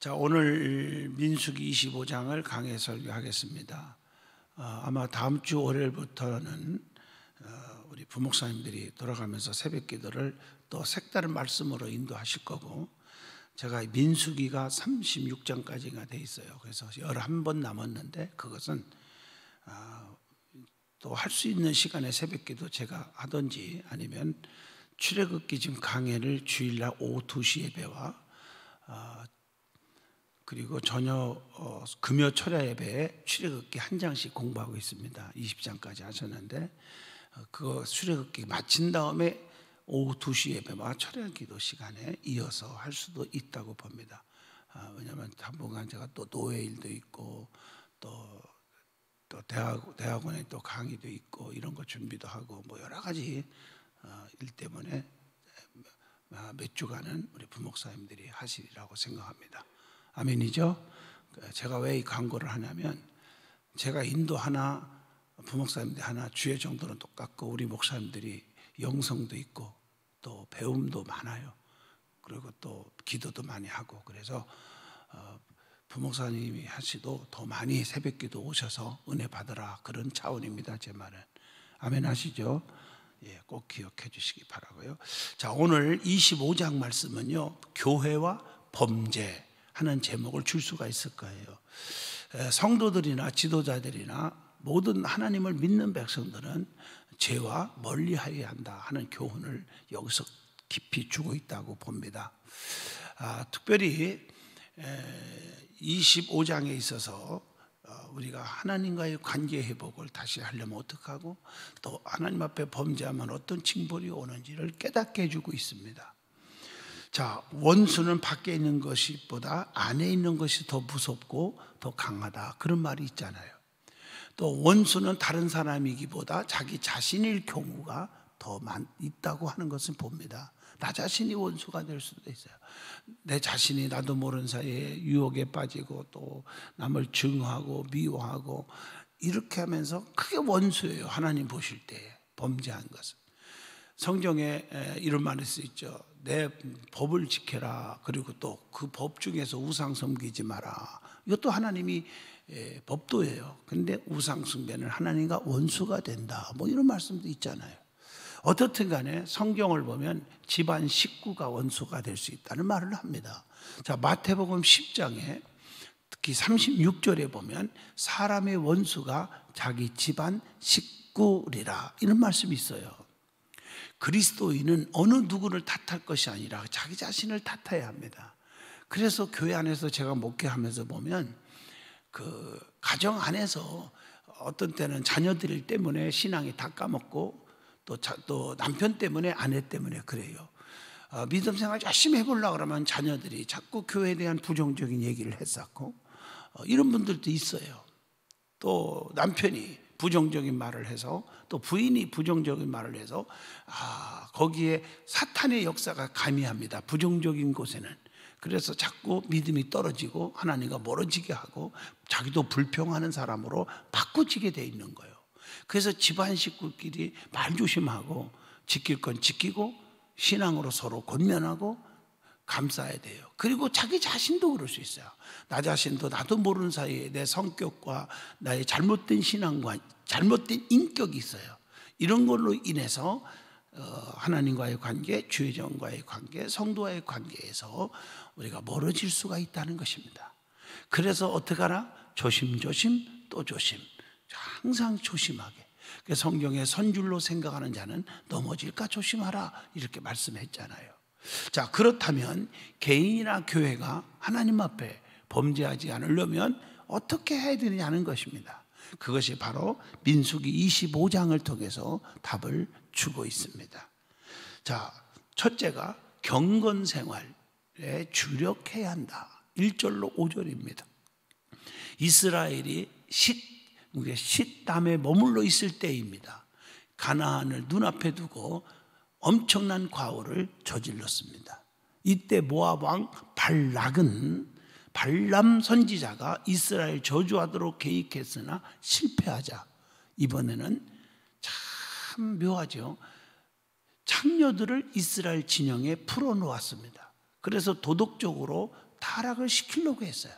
자, 오늘 민수기 25장을 강해 설교하겠습니다. 아마 다음 주 월요일부터는 우리 부목사님들이 돌아가면서 새벽 기도를 또 색다른 말씀으로 인도하실 거고, 제가 민수기가 36장까지가 돼 있어요. 그래서 11번 남았는데 그것은 또 할 수 있는 시간에 새벽 기도 제가 하든지 아니면 출애굽기 지금 강해를 주일날 오후 2시 예배와 그리고 저녁 금요 철야 예배에 출애굽기 한 장씩 공부하고 있습니다. 20장까지 하셨는데 그거 출애굽기 마친 다음에 오후 2시 예배와 철야 기도 시간에 이어서 할 수도 있다고 봅니다. 왜냐하면 당분간 제가 또 노예일도 있고 또 대학원에 또 강의도 있고 이런 거 준비도 하고 뭐 여러 가지 일 때문에 몇 주간은 우리 부목사님들이 하시리라고 생각합니다. 아멘이죠? 제가 왜 이 광고를 하냐면, 제가 인도 하나, 부목사님들 하나, 주의 정도는 똑같고 우리 목사님들이 영성도 있고 또 배움도 많아요. 그리고 또 기도도 많이 하고, 그래서 부목사님이 하시도 더 많이 새벽기도 오셔서 은혜 받으라, 그런 차원입니다. 제 말은. 아멘 하시죠? 예, 꼭 기억해 주시기 바라고요. 자, 오늘 25장 말씀은요, 교회와 범죄 하는 제목을 줄 수가 있을 거예요. 성도들이나 지도자들이나 모든 하나님을 믿는 백성들은 죄와 멀리하여야 한다 하는 교훈을 여기서 깊이 주고 있다고 봅니다. 특별히 25장에 있어서 우리가 하나님과의 관계 회복을 다시 하려면 어떻게 하고, 또 하나님 앞에 범죄하면 어떤 징벌이 오는지를 깨닫게 해주고 있습니다. 자, 원수는 밖에 있는 것보다 안에 있는 것이 더 무섭고 더 강하다, 그런 말이 있잖아요. 또 원수는 다른 사람이기보다 자기 자신일 경우가 더 있다고 하는 것을 봅니다. 나 자신이 원수가 될 수도 있어요. 내 자신이 나도 모르는 사이에 유혹에 빠지고 또 남을 증오하고 미워하고 이렇게 하면서 크게 원수예요. 하나님 보실 때 범죄한 것은. 성경에 이런 말이 수 있죠. 내 법을 지켜라. 그리고 또 그 법 중에서 우상 섬기지 마라. 이것도 하나님이 법도예요. 그런데 우상 숭배는 하나님과 원수가 된다, 뭐 이런 말씀도 있잖아요. 어떻든 간에 성경을 보면 집안 식구가 원수가 될 수 있다는 말을 합니다. 자, 마태복음 10장에 특히 36절에 보면 사람의 원수가 자기 집안 식구리라, 이런 말씀이 있어요. 그리스도인은 어느 누구를 탓할 것이 아니라 자기 자신을 탓해야 합니다. 그래서 교회 안에서 제가 목회하면서 보면 그 가정 안에서 어떤 때는 자녀들 때문에 신앙이 다 까먹고 또 남편 때문에 아내 때문에 그래요. 믿음 생활 열심히 해보려고 그러면 자녀들이 자꾸 교회에 대한 부정적인 얘기를 했었고 이런 분들도 있어요. 또 남편이 부정적인 말을 해서 또 부인이 부정적인 말을 해서 거기에 사탄의 역사가 가미합니다. 부정적인 곳에는. 그래서 자꾸 믿음이 떨어지고 하나님과 멀어지게 하고 자기도 불평하는 사람으로 바꾸지게 돼 있는 거예요. 그래서 집안 식구끼리 말 조심하고 지킬 건 지키고 신앙으로 서로 권면하고 감싸야 돼요. 그리고 자기 자신도 그럴 수 있어요. 나 자신도 나도 모르는 사이에 내 성격과 나의 잘못된 신앙과 잘못된 인격이 있어요. 이런 걸로 인해서 하나님과의 관계, 주의정과의 관계, 성도와의 관계에서 우리가 멀어질 수가 있다는 것입니다. 그래서 어떻게 하나? 조심조심 또 조심, 항상 조심하게. 성경에 선줄로 생각하는 자는 넘어질까 조심하라, 이렇게 말씀했잖아요. 자, 그렇다면 개인이나 교회가 하나님 앞에 범죄하지 않으려면 어떻게 해야 되느냐는 것입니다. 그것이 바로 민수기 25장을 통해서 답을 주고 있습니다. 자, 첫째가 경건생활에 주력해야 한다. 1절로 5절입니다. 이스라엘이 싯담에 머물러 있을 때입니다. 가나안을 눈앞에 두고 엄청난 과오를 저질렀습니다. 이때 모압 왕 발락은 발람 선지자가 이스라엘 저주하도록 계획했으나 실패하자 이번에는 참 묘하죠. 창녀들을 이스라엘 진영에 풀어놓았습니다. 그래서 도덕적으로 타락을 시키려고 했어요.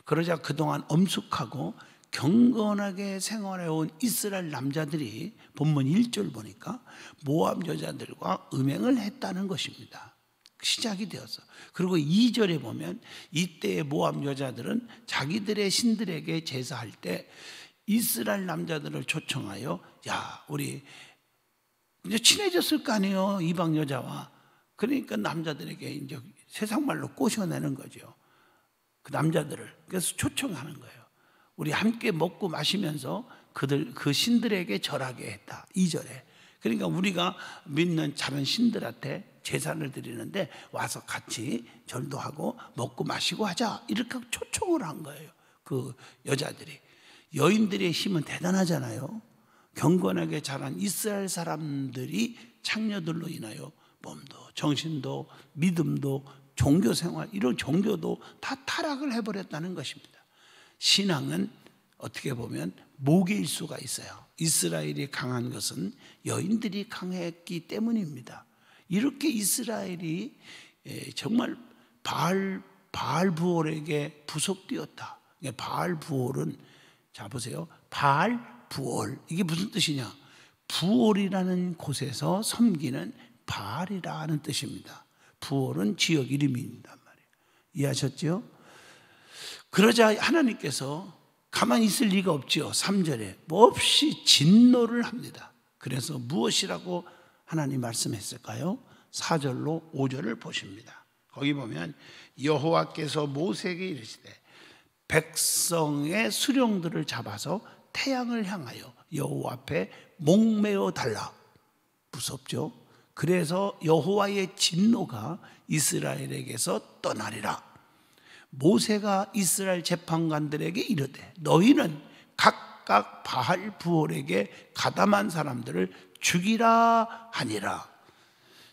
그러자 그동안 엄숙하고 경건하게 생활해온 이스라엘 남자들이 본문 1절 보니까 모압 여자들과 음행을 했다는 것입니다. 시작이 되었어. 그리고 2절에 보면 이때의 모압 여자들은 자기들의 신들에게 제사할 때 이스라엘 남자들을 초청하여, 야, 우리 이제 친해졌을 거 아니에요, 이방 여자와. 그러니까 남자들에게 이제 세상 말로 꼬셔내는 거죠. 그 남자들을. 그래서 초청하는 거예요. 우리 함께 먹고 마시면서 그 신들에게 절하게 했다. 2절에. 그러니까 우리가 믿는 다른 신들한테 제사를 드리는데 와서 같이 절도 하고 먹고 마시고 하자. 이렇게 초청을 한 거예요. 그 여자들이. 여인들의 힘은 대단하잖아요. 경건하게 자란 이스라엘 사람들이 창녀들로 인하여 몸도 정신도 믿음도 종교생활 이런 종교도 다 타락을 해버렸다는 것입니다. 신앙은 어떻게 보면 모계일 수가 있어요. 이스라엘이 강한 것은 여인들이 강했기 때문입니다. 이렇게 이스라엘이 정말 바알 부올에게 부속되었다. 바알 부올은, 자 보세요, 바알 부올, 이게 무슨 뜻이냐? 부올이라는 곳에서 섬기는 바알이라는 뜻입니다. 부올은 지역 이름입니다 말이에요. 이해하셨죠? 그러자 하나님께서 가만히 있을 리가 없죠. 3절에 몹시 진노를 합니다. 그래서 무엇이라고 하나님 말씀했을까요? 4절로 5절을 보십니다. 거기 보면 여호와께서 모세에게 이르시되 백성의 수령들을 잡아서 태양을 향하여 여호와 앞에 목매어 달라. 무섭죠? 그래서 여호와의 진노가 이스라엘에게서 떠나리라. 모세가 이스라엘 재판관들에게 이르되 너희는 각각 바알 부올에게 가담한 사람들을 죽이라 하니라.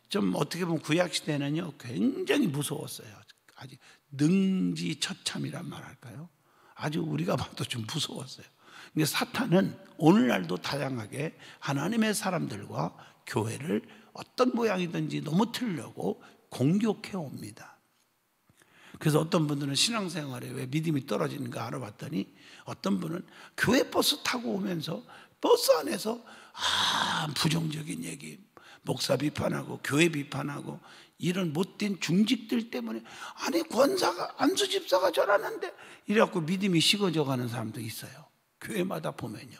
좀 어떻게 보면 구약시대는요 굉장히 무서웠어요. 아주 능지처참이란 말 할까요? 아주 우리가 봐도 좀 무서웠어요. 근데 사탄은 오늘날도 다양하게 하나님의 사람들과 교회를 어떤 모양이든지 넘어뜨리려고 공격해 옵니다. 그래서 어떤 분들은 신앙생활에 왜 믿음이 떨어지는가 알아봤더니 어떤 분은 교회 버스 타고 오면서 버스 안에서 부정적인 얘기, 목사 비판하고 교회 비판하고 이런 못된 중직들 때문에, 아니 권사가 안수 집사가 저러는데 이래갖고 믿음이 식어져 가는 사람도 있어요. 교회마다 보면요.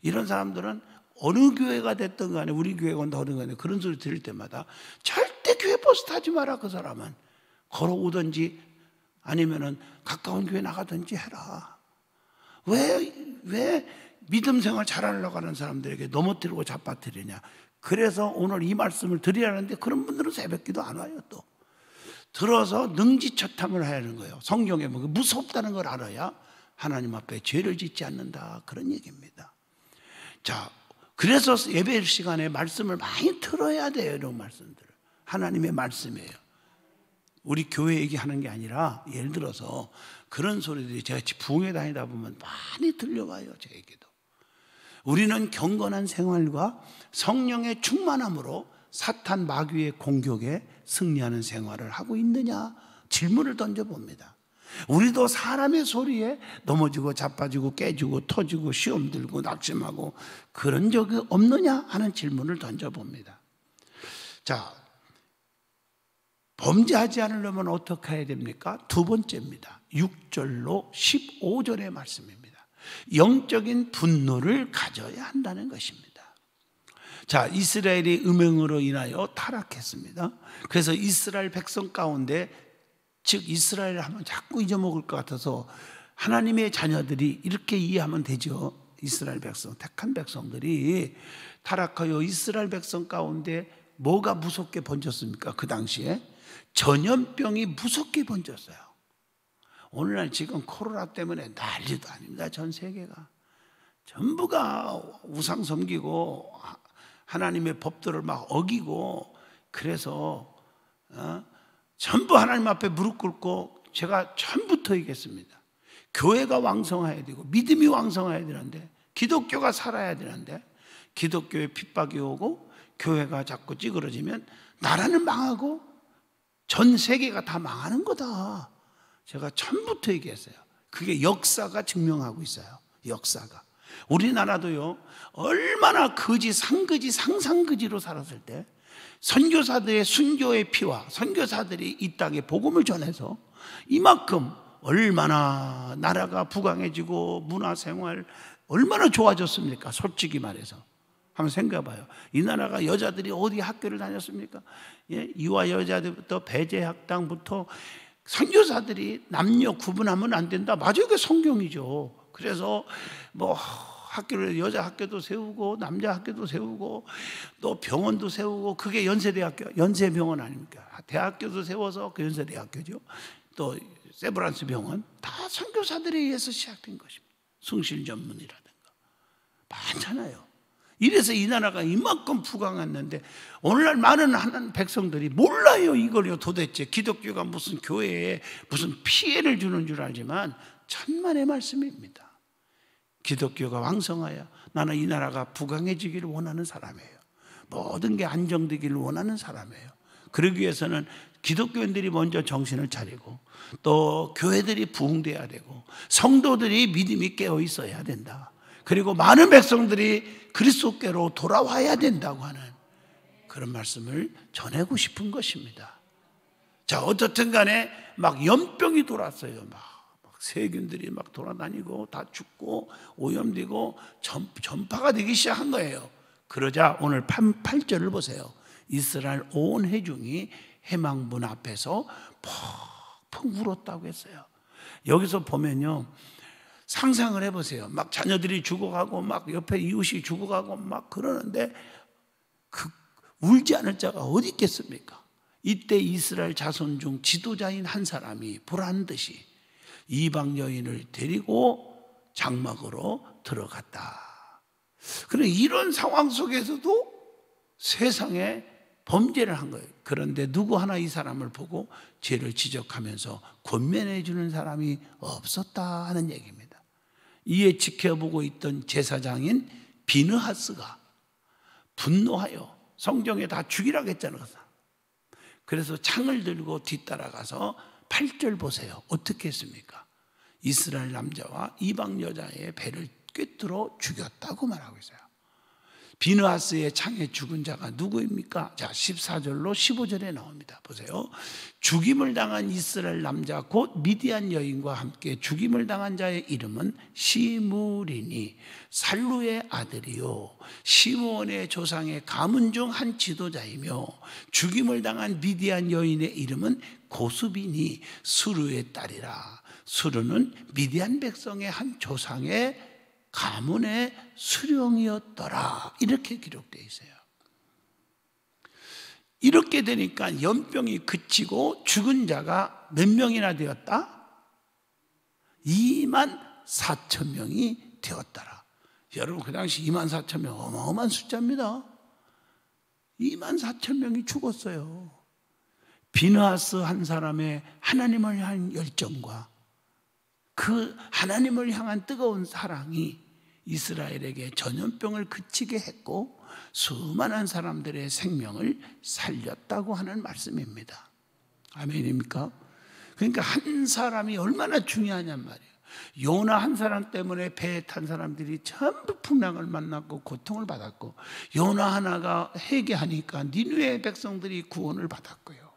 이런 사람들은 어느 교회가 됐든 간에 우리 교회가 어느 간에 그런 소리 들을 때마다 절대 교회 버스 타지 마라. 그 사람은 걸어오든지 아니면은 가까운 교회 나가든지 해라. 왜 믿음 생활 잘하려고 하는 사람들에게 넘어뜨리고 잡아뜨리냐. 그래서 오늘 이 말씀을 드리라는데 그런 분들은 새벽기도 안 와요. 또 들어서 능지처탐을 해야 하는 거예요. 성경에 보면 무섭다는 걸 알아야 하나님 앞에 죄를 짓지 않는다, 그런 얘기입니다. 자, 그래서 예배 시간에 말씀을 많이 들어야 돼요. 이런 말씀들을. 하나님의 말씀이에요. 우리 교회 얘기하는 게 아니라 예를 들어서 그런 소리들이 제가 부흥회 다니다 보면 많이 들려와요. 제 얘기도. 우리는 경건한 생활과 성령의 충만함으로 사탄 마귀의 공격에 승리하는 생활을 하고 있느냐 질문을 던져봅니다. 우리도 사람의 소리에 넘어지고 자빠지고 깨지고 터지고 시험 들고 낙심하고 그런 적이 없느냐 하는 질문을 던져봅니다. 자, 범죄하지 않으려면 어떻게 해야 됩니까? 두 번째입니다. 6절로 15절의 말씀입니다. 영적인 분노를 가져야 한다는 것입니다. 자, 이스라엘이 음행으로 인하여 타락했습니다. 그래서 이스라엘 백성 가운데, 즉 이스라엘 하면 자꾸 잊어먹을 것 같아서 하나님의 자녀들이 이렇게 이해하면 되죠. 이스라엘 백성, 택한 백성들이 타락하여 이스라엘 백성 가운데 뭐가 무섭게 번졌습니까? 그 당시에 전염병이 무섭게 번졌어요. 오늘날 지금 코로나 때문에 난리도 아닙니다. 전 세계가 전부가 우상 섬기고 하나님의 법도를 막 어기고, 그래서 전부 하나님 앞에 무릎 꿇고 제가 처음부터 얘기했습니다. 교회가 왕성해야 되고 믿음이 왕성해야 되는데, 기독교가 살아야 되는데, 기독교에 핍박이 오고 교회가 자꾸 찌그러지면 나라는 망하고 전 세계가 다 망하는 거다. 제가 처음부터 얘기했어요. 그게 역사가 증명하고 있어요. 역사가. 우리나라도요, 얼마나 거지, 상거지, 상상거지로 살았을 때 선교사들의 순교의 피와 선교사들이 이 땅에 복음을 전해서 이만큼 얼마나 나라가 부강해지고 문화생활 얼마나 좋아졌습니까? 솔직히 말해서 한번 생각해봐요. 이 나라가 여자들이 어디 학교를 다녔습니까? 예? 유아 여자들부터 배제학당부터 선교사들이 남녀 구분하면 안 된다. 맞아요. 그게 성경이죠. 그래서 뭐 학교를 여자 학교도 세우고 남자 학교도 세우고 또 병원도 세우고 그게 연세대학교, 연세병원 아닙니까? 대학교도 세워서 그 연세대학교죠. 또 세브란스 병원 다 선교사들에 의해서 시작된 것입니다. 숭실전문이라든가 많잖아요. 이래서 이 나라가 이만큼 부강했는데 오늘날 많은 하나님 백성들이 몰라요. 이걸요. 도대체 기독교가 무슨 교회에 무슨 피해를 주는 줄 알지만 천만의 말씀입니다. 기독교가 왕성하여 나는 이 나라가 부강해지기를 원하는 사람이에요. 모든 게 안정되기를 원하는 사람이에요. 그러기 위해서는 기독교인들이 먼저 정신을 차리고 또 교회들이 부흥돼야 되고 성도들이 믿음이 깨어 있어야 된다. 그리고 많은 백성들이 그리스도께로 돌아와야 된다고 하는 그런 말씀을 전하고 싶은 것입니다. 자, 어떻든 간에 막 연병이 돌았어요. 막 세균들이 막 돌아다니고 다 죽고 오염되고 전파가 되기 시작한 거예요. 그러자 오늘 8절을 보세요. 이스라엘 온 회중이 해망문 앞에서 펑펑 울었다고 했어요. 여기서 보면요, 상상을 해보세요. 막 자녀들이 죽어가고 막 옆에 이웃이 죽어가고 막 그러는데 그 울지 않을 자가 어디 있겠습니까? 이때 이스라엘 자손 중 지도자인 한 사람이 보란 듯이 이방 여인을 데리고 장막으로 들어갔다. 그런데 이런 상황 속에서도 세상에 범죄를 한 거예요. 그런데 누구 하나 이 사람을 보고 죄를 지적하면서 권면해 주는 사람이 없었다 하는 얘기입니다. 이에 지켜보고 있던 제사장인 비느하스가 분노하여 성경에 다 죽이라고 했잖아요. 그래서 창을 들고 뒤따라가서 8절 보세요. 어떻게 했습니까? 이스라엘 남자와 이방 여자의 배를 꿰뚫어 죽였다고 말하고 있어요. 비느하스의 창에 죽은 자가 누구입니까? 자, 14절로 15절에 나옵니다. 보세요. 죽임을 당한 이스라엘 남자 곧 미디안 여인과 함께 죽임을 당한 자의 이름은 시므리니 살루의 아들이요 시므온의 조상의 가문 중 한 지도자이며 죽임을 당한 미디안 여인의 이름은 고수비니 수르의 딸이라. 수르는 미디안 백성의 한 조상의 가문의 수령이었더라. 이렇게 기록되어 있어요. 이렇게 되니까 연병이 그치고 죽은 자가 몇 명이나 되었다? 2만 4천 명이 되었더라. 여러분, 그 당시 2만 4천 명 어마어마한 숫자입니다. 2만 4천 명이 죽었어요. 비느하스 한 사람의 하나님을 향한 열정과 그 하나님을 향한 뜨거운 사랑이 이스라엘에게 전염병을 그치게 했고 수많은 사람들의 생명을 살렸다고 하는 말씀입니다. 아멘입니까? 그러니까 한 사람이 얼마나 중요하냔 말이에요. 요나 한 사람 때문에 배에 탄 사람들이 전부 풍랑을 만났고 고통을 받았고, 요나 하나가 회개하니까 니느웨 백성들이 구원을 받았고요.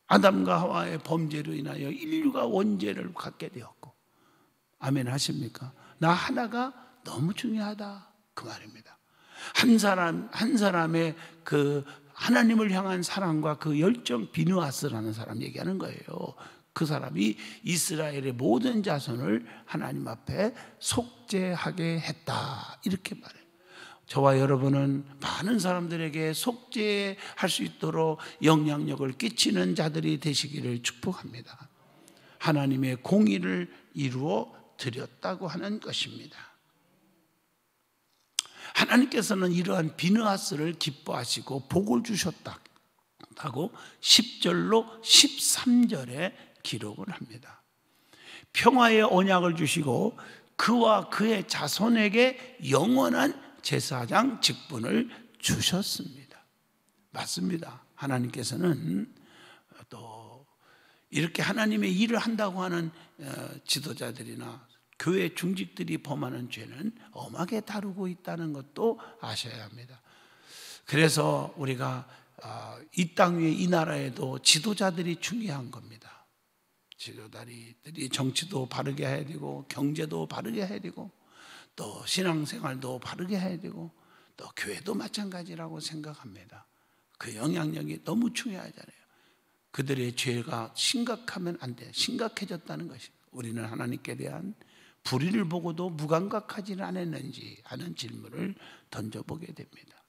아담과 하와의 범죄로 인하여 인류가 원죄를 갖게 되었고. 아멘 하십니까? 나 하나가 너무 중요하다 그 말입니다. 한 사람의 그 하나님을 향한 사랑과 그 열정, 비느하스라는 사람 얘기하는 거예요. 그 사람이 이스라엘의 모든 자손을 하나님 앞에 속죄하게 했다 이렇게 말해요. 저와 여러분은 많은 사람들에게 속죄할 수 있도록 영향력을 끼치는 자들이 되시기를 축복합니다. 하나님의 공의를 이루어 드렸다고 하는 것입니다. 하나님께서는 이러한 비느하스를 기뻐하시고 복을 주셨다고 10절로 13절에 기록을 합니다. 평화의 언약을 주시고 그와 그의 자손에게 영원한 제사장 직분을 주셨습니다. 맞습니다. 하나님께서는 또 이렇게 하나님의 일을 한다고 하는 지도자들이나 교회 중직들이 범하는 죄는 엄하게 다루고 있다는 것도 아셔야 합니다. 그래서 우리가 이 땅 위에 이 나라에도 지도자들이 중요한 겁니다. 지도자들이 정치도 바르게 해야 되고 경제도 바르게 해야 되고 또 신앙생활도 바르게 해야 되고 또 교회도 마찬가지라고 생각합니다. 그 영향력이 너무 중요하잖아요. 그들의 죄가 심각하면 안 돼. 심각해졌다는 것입니다. 우리는 하나님께 대한 불의를 보고도 무감각하지는 않았는지 하는 질문을 던져보게 됩니다.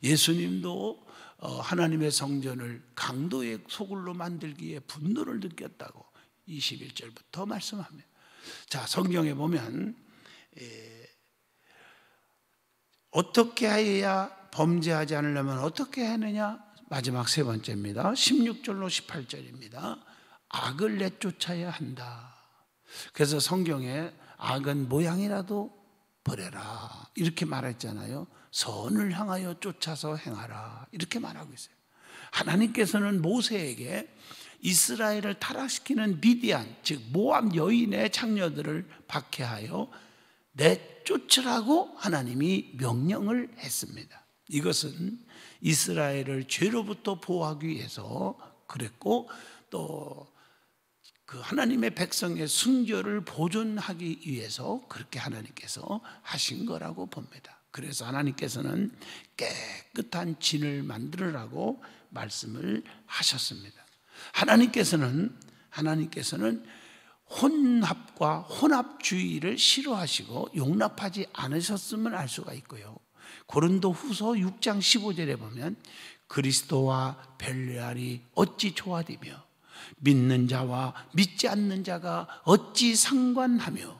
예수님도 하나님의 성전을 강도의 소굴로 만들기에 분노를 느꼈다고 21절부터 말씀합니다. 자, 성경에 보면 어떻게 해야 범죄하지 않으려면 어떻게 하느냐? 마지막 세 번째입니다. 16절로 18절입니다. 악을 내쫓아야 한다. 그래서 성경에 악은 모양이라도 버려라 이렇게 말했잖아요. 선을 향하여 쫓아서 행하라 이렇게 말하고 있어요. 하나님께서는 모세에게 이스라엘을 타락시키는 미디안 즉 모압 여인의 장녀들을 박해하여 내쫓으라고 하나님이 명령을 했습니다. 이것은 이스라엘을 죄로부터 보호하기 위해서 그랬고 또 그 하나님의 백성의 순결을 보존하기 위해서 그렇게 하나님께서 하신 거라고 봅니다. 그래서 하나님께서는 깨끗한 진을 만들으라고 말씀을 하셨습니다. 하나님께서는 혼합과 혼합주의를 싫어하시고 용납하지 않으셨음을 알 수가 있고요. 고린도후서 6장 15절에 보면 그리스도와 벨레알이 어찌 조화되며 믿는 자와 믿지 않는 자가 어찌 상관하며.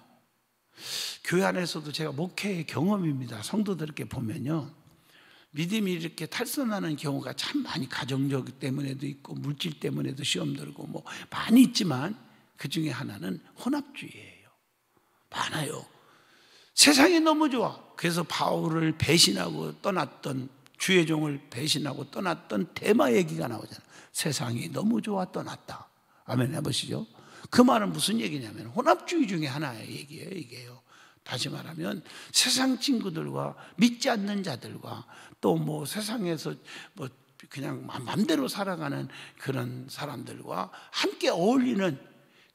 교회 안에서도 제가 목회의 경험입니다. 성도들께 보면요, 믿음이 이렇게 탈선하는 경우가 참 많이 가정적 때문에도 있고 물질 때문에도 시험 들고 뭐 많이 있지만 그 중에 하나는 혼합주의예요. 많아요. 세상이 너무 좋아. 그래서 바울을 배신하고 떠났던, 주의 종을 배신하고 떠났던 데마 얘기가 나오잖아요. 세상이 너무 좋아 떠났다. 아멘 해보시죠. 그 말은 무슨 얘기냐면 혼합주의 중에 하나의 얘기예요. 이게요. 다시 말하면 세상 친구들과 믿지 않는 자들과 또 뭐 세상에서 뭐 그냥 맘대로 살아가는 그런 사람들과 함께 어울리는,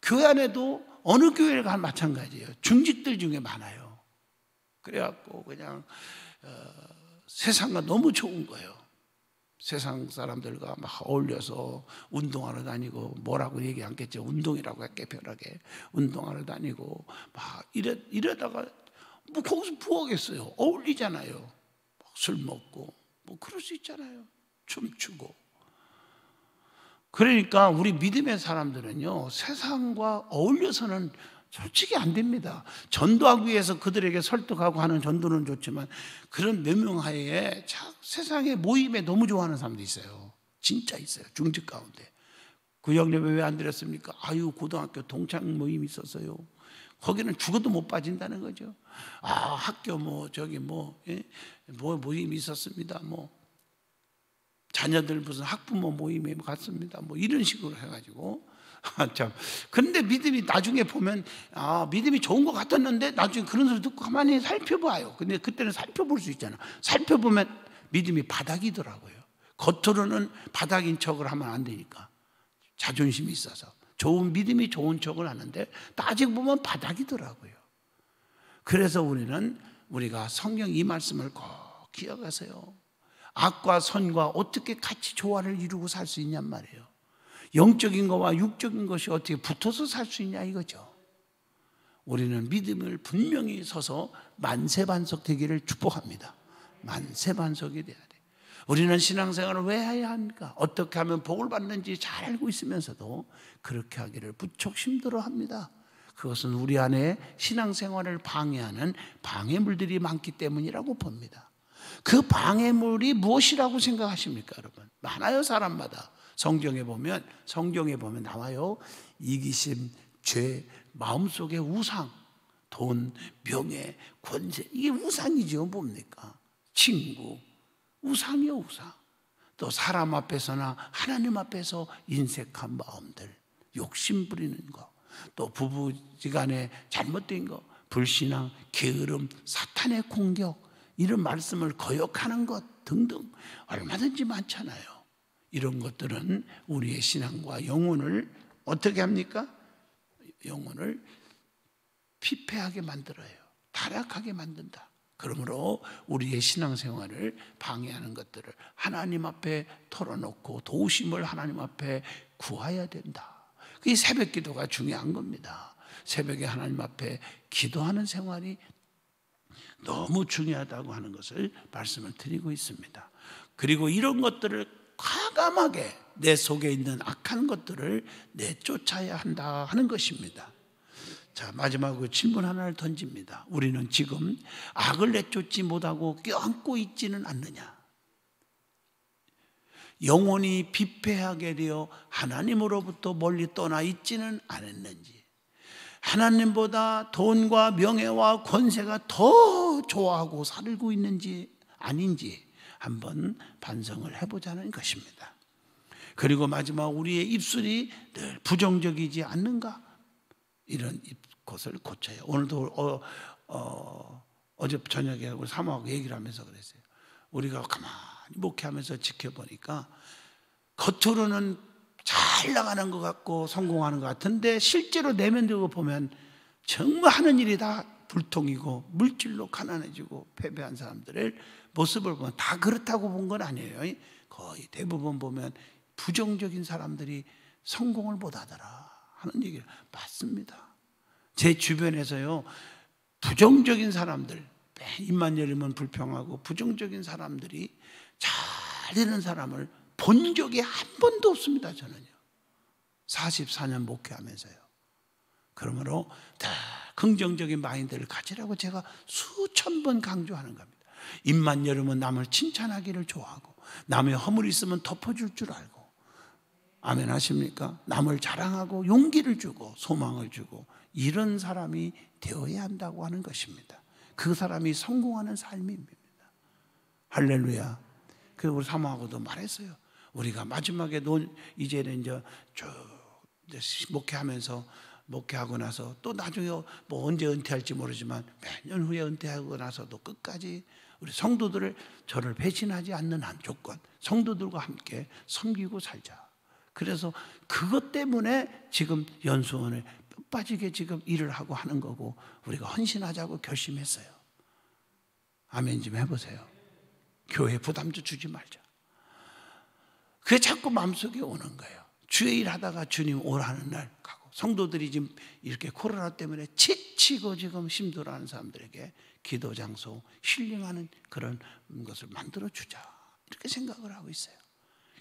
교회 안에도 어느 교회가 마찬가지예요. 중직들 중에 많아요. 그래갖고 그냥 세상과 너무 좋은 거예요. 세상 사람들과 막 어울려서 운동하러 다니고, 뭐라고 얘기 않겠죠. 운동이라고 할게, 편하게. 운동하러 다니고 막 이러다가 뭐 거기서 부하겠어요. 어울리잖아요. 술 먹고 뭐 그럴 수 있잖아요. 춤추고. 그러니까 우리 믿음의 사람들은요, 세상과 어울려서는 솔직히 안 됩니다. 전도하기 위해서 그들에게 설득하고 하는 전도는 좋지만 그런 명명하에 세상의 모임에 너무 좋아하는 사람도 있어요. 진짜 있어요. 중직 가운데. 구역예배 왜 안 드렸습니까? 아유, 고등학교 동창 모임이 있었어요. 거기는 죽어도 못 빠진다는 거죠. 아, 학교 뭐 저기 뭐 모임이 있었습니다. 뭐 자녀들 무슨 학부모 모임에 갔습니다. 뭐 이런 식으로 해가지고. 참. 그런데 믿음이 나중에 보면, 믿음이 좋은 것 같았는데 나중에 그런 소리 듣고 가만히 살펴봐요. 근데 그때는 살펴볼 수 있잖아. 살펴보면 믿음이 바닥이더라고요. 겉으로는 바닥인 척을 하면 안 되니까. 자존심이 있어서. 좋은 믿음이 좋은 척을 하는데 따지고 보면 바닥이더라고요. 그래서 우리가 성경 이 말씀을 꼭 기억하세요. 악과 선과 어떻게 같이 조화를 이루고 살 수 있냔 말이에요. 영적인 것과 육적인 것이 어떻게 붙어서 살 수 있냐 이거죠. 우리는 믿음을 분명히 서서 만세반석 되기를 축복합니다. 만세반석이 돼야 돼. 우리는 신앙생활을 왜 해야 합니까? 어떻게 하면 복을 받는지 잘 알고 있으면서도 그렇게 하기를 부쩍 힘들어합니다. 그것은 우리 안에 신앙생활을 방해하는 방해물들이 많기 때문이라고 봅니다. 그 방해물이 무엇이라고 생각하십니까, 여러분? 많아요, 사람마다. 성경에 보면 나와요. 이기심, 죄, 마음속의 우상, 돈, 명예, 권세, 이게 우상이죠. 뭡니까? 친구, 우상이요, 우상. 또 사람 앞에서나 하나님 앞에서 인색한 마음들, 욕심 부리는 거, 또 부부지간에 잘못된 거, 불신앙, 게으름, 사탄의 공격, 이런 말씀을 거역하는 것 등등 얼마든지 많잖아요. 이런 것들은 우리의 신앙과 영혼을 어떻게 합니까? 영혼을 피폐하게 만들어요. 타락하게 만든다. 그러므로 우리의 신앙생활을 방해하는 것들을 하나님 앞에 털어놓고 도우심을 하나님 앞에 구해야 된다. 그게 새벽 기도가 중요한 겁니다. 새벽에 하나님 앞에 기도하는 생활이 너무 중요하다고 하는 것을 말씀을 드리고 있습니다. 그리고 이런 것들을 과감하게 내 속에 있는 악한 것들을 내쫓아야 한다 하는 것입니다. 자, 마지막으로 질문 하나를 던집니다. 우리는 지금 악을 내쫓지 못하고 껴안고 있지는 않느냐? 영혼이 비폐하게 되어 하나님으로부터 멀리 떠나 있지는 않았는지, 하나님보다 돈과 명예와 권세가 더 좋아하고 살고 있는지 아닌지 한번 반성을 해보자는 것입니다. 그리고 마지막, 우리의 입술이 늘 부정적이지 않는가? 이런 것을 고쳐요. 오늘도 어제 저녁에 우리 사모하고 얘기를 하면서 그랬어요. 우리가 가만히 목회하면서 지켜보니까 겉으로는 잘 나가는 것 같고 성공하는 것 같은데 실제로 내면적으로 보면 정말 하는 일이 다 불통이고 물질로 가난해지고 패배한 사람들의 모습을 보면 다 그렇다고 본 건 아니에요. 거의 대부분 보면 부정적인 사람들이 성공을 못하더라 하는 얘기를 맞습니다. 제 주변에서요, 부정적인 사람들, 입만 열리면 불평하고 부정적인 사람들이 잘 되는 사람을 본 적이 한 번도 없습니다. 저는요, 44년 목회하면서요. 그러므로 다 긍정적인 마인드를 가지라고 제가 수천 번 강조하는 겁니다. 입만 열으면 남을 칭찬하기를 좋아하고, 남의 허물이 있으면 덮어줄 줄 알고, 아멘 하십니까? 남을 자랑하고 용기를 주고 소망을 주고, 이런 사람이 되어야 한다고 하는 것입니다. 그 사람이 성공하는 삶입니다. 할렐루야. 그 우리 사모하고도 말했어요. 우리가 마지막에 이제는 이제 목회하고 나서 또 나중에 뭐 언제 은퇴할지 모르지만 몇 년 후에 은퇴하고 나서도 끝까지 우리 성도들을 저를 배신하지 않는 한 조건, 성도들과 함께 섬기고 살자. 그래서 그것 때문에 지금 연수원에 뼈 빠지게 지금 일을 하고 하는 거고, 우리가 헌신하자고 결심했어요. 아멘 좀 해보세요. 교회 부담도 주지 말자. 그게 자꾸 마음속에 오는 거예요. 주의 일 하다가 주님 오라는 날 가고, 성도들이 지금 이렇게 코로나 때문에 지치고 지금 힘들어하는 사람들에게 기도 장소, 힐링하는 그런 것을 만들어 주자, 이렇게 생각을 하고 있어요.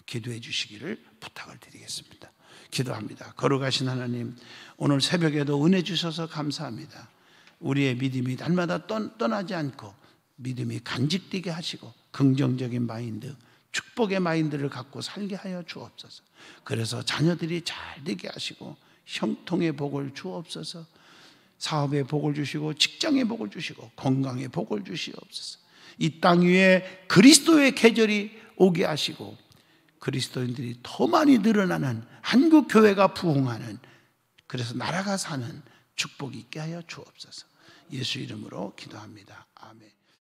기도해 주시기를 부탁을 드리겠습니다. 기도합니다. 거룩하신 하나님, 오늘 새벽에도 은혜 주셔서 감사합니다. 우리의 믿음이 날마다 떠나지 않고 믿음이 간직되게 하시고 긍정적인 마인드, 축복의 마인드를 갖고 살게 하여 주옵소서. 그래서 자녀들이 잘 되게 하시고 형통의 복을 주옵소서. 사업의 복을 주시고 직장의 복을 주시고 건강의 복을 주시옵소서. 이 땅 위에 그리스도의 계절이 오게 하시고 그리스도인들이 더 많이 늘어나는 한국 교회가 부흥하는, 그래서 나라가 사는 축복이 있게 하여 주옵소서. 예수 이름으로 기도합니다. 아멘.